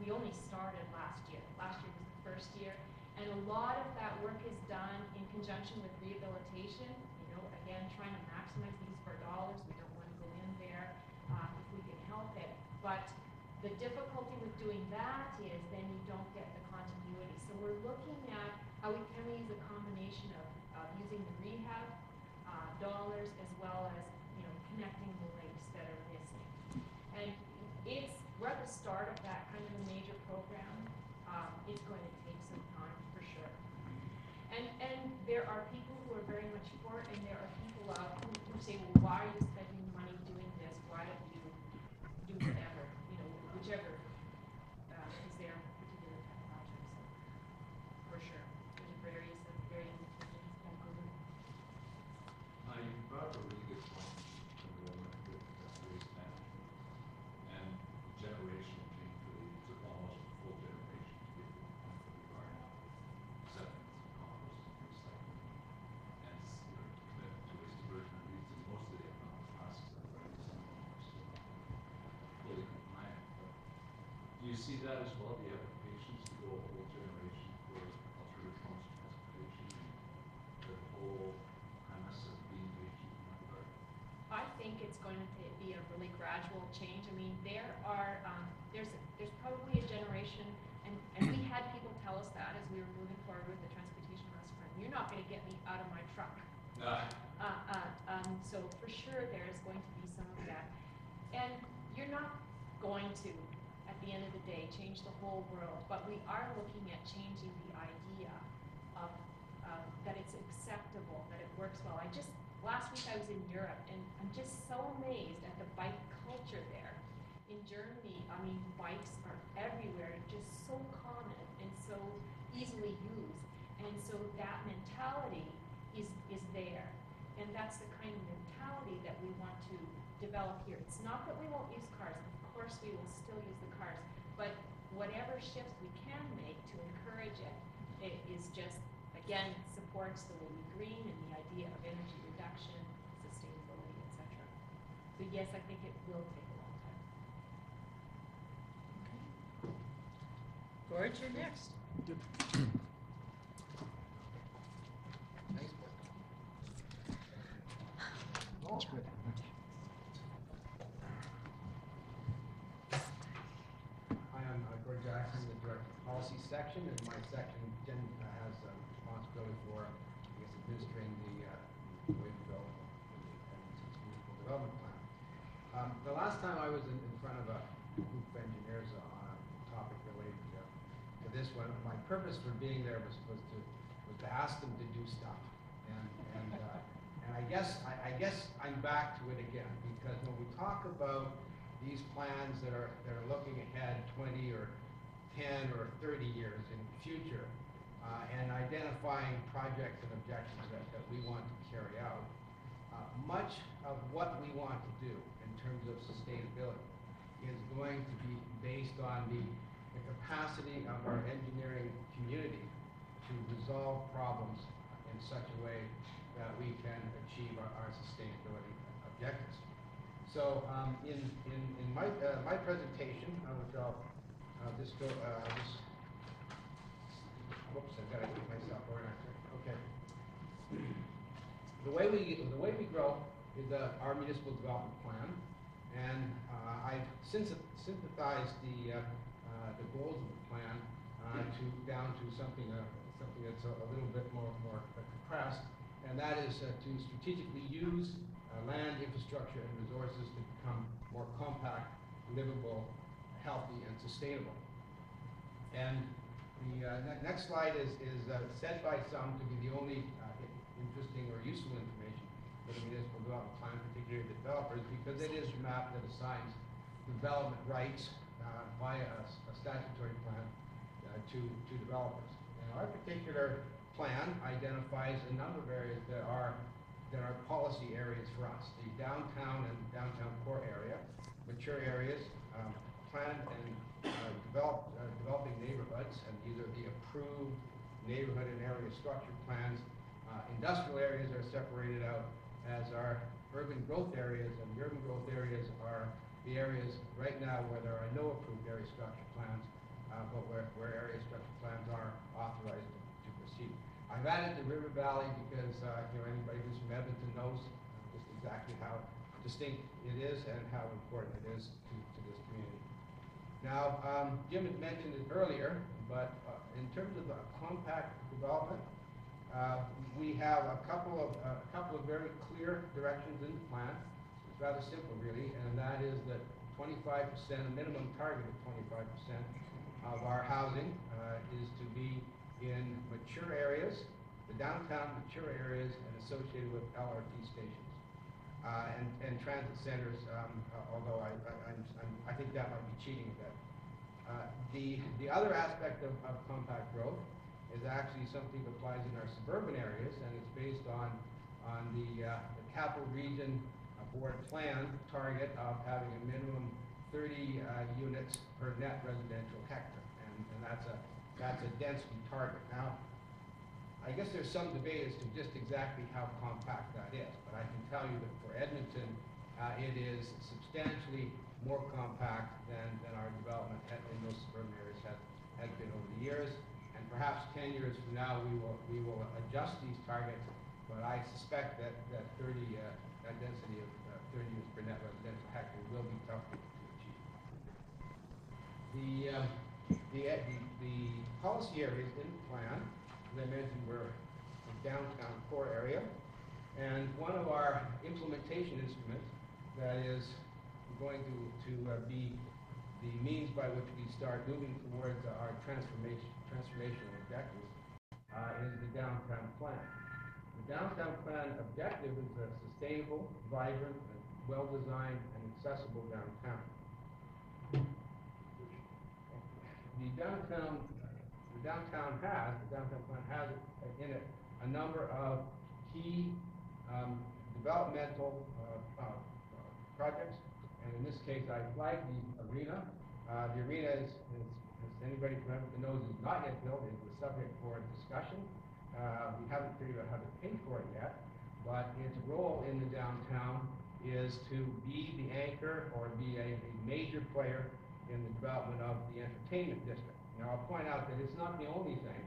we only started last year. Last year was the first year, and a lot of that work is done in conjunction with rehabilitation. Again, trying to maximize these for dollars. We don't want to go in there if we can help it. But the difficulty with doing that is then you don't get the continuity. So we're looking at how we can use a combination of using the rehab dollars as well as connecting the links that are missing. And we're at the start of that kind of a major program. It's going to take some time for sure. And there are people who are very much for it, and there are people who say, well, why are you spending money doing this? Why don't you do whatever, whichever is their particular type of project. So for sure, there's various opinions that go with it. You brought up a really good point from the woman with waste management and the generational change. Really took almost a full generation to get to the point that we are now, acceptance of compost and recycling, and commitment to waste diversion and reuse. And most of the economic classes are running some of them are still not fully compliant. But do you see that as well? Do you have the patience to go a whole generation for alternative forms of transportation and the whole premise of being patient in that regard? I think it's going to be a really gradual change. I mean, there are there's probably a generation, and we had people tell us that as we were moving forward with the transportation last spring. You're not going to get me out of my truck. So for sure there is going to be some of that, and you're not going to, at the end of the day, change the whole world. But we are looking at changing the idea of that it's acceptable, that it works well. Last week I was in Europe, and I'm just so amazed at the bike culture there. In Germany, I mean, bikes are everywhere, just so common and so easily used. And so that mentality is there. And that's the kind of mentality that we want to develop here. It's not that we won't use cars. Of course we will still use the cars. But whatever shifts we can make to encourage it, it is just, again, supports the way we green and the idea of energy reduction, sustainability, etc. So yes, I think it will take a long time. George, you're next. Nice work. That's good. Hi, I'm Gordon Jackson, the Director of the Policy Section, and my section has responsibility for, administering the way to go Edmonton's municipal development plan. The last time I was in front of a group of engineers on a topic related to this one, my purpose for being there was to ask them to do stuff, and I guess I'm back to it again, because when we talk about these plans that are looking ahead 20 or 10 or 30 years in the future, and identifying projects and objectives that we want to carry out, much of what we want to do in terms of sustainability is going to be based on the capacity of our engineering community to resolve problems in such a way that we can achieve our sustainability objectives. So in my presentation, which I'll just go, whoops, I've got to keep myself organized. Okay. The way we grow is our municipal development plan, and I've synthesized the goals of the plan down to something that's a little bit more compressed, and that is to strategically use land, infrastructure, and resources to become more compact, livable, healthy, and sustainable. And the next slide is said by some to be the only interesting or useful information for the municipal development plan, particularly the developers, because it is a map that assigns development rights via a statutory plan to developers. And our particular plan identifies a number of areas that are policy areas for us. The downtown and downtown core area, mature areas, planned and developing neighborhoods, and these are the approved neighborhood and area structure plans. Industrial areas are separated out as our urban growth areas, and the urban growth areas are the areas right now where there are no approved area structure plans, but where area structure plans are authorized to proceed. I've added the River Valley because anybody who's from Edmonton knows just exactly how distinct it is and how important it is to this community. Now, Jim had mentioned it earlier, but in terms of compact development, we have a couple of very clear directions in the plan. It's rather simple, really, and that is that 25%, a minimum target of 25% of our housing is to be in mature areas, the downtown mature areas, and associated with LRT stations and transit centers. Although I think that might be cheating a bit. The other aspect of compact growth is actually something that applies in our suburban areas, and it's based on the capital region board plan target of having a minimum 30 units per net residential hectare, and that's a density target. Now, I guess there's some debate as to just exactly how compact that is, but I can tell you that for Edmonton, it is substantially more compact than our development in those suburban areas has been over the years. And perhaps 10 years from now, we will adjust these targets, but I suspect that that density of 30 units per net residential hectare will be tough to achieve. The policy areas in the plan, as I mentioned, were a downtown core area, and one of our implementation instruments that is going to be the means by which we start moving towards our transformational objectives is the downtown plan. The downtown plan objective is a sustainable, vibrant, and well-designed and accessible downtown. The downtown plan has in it a number of key developmental projects, and in this case I flagged the arena. The arena is, as anybody from Edmonton knows, is not yet built. It's a subject for discussion. We haven't figured out how to pay for it yet, but its role in the downtown is to be the anchor or be a major player in the development of the entertainment district. Now, I'll point out that it's not the only thing.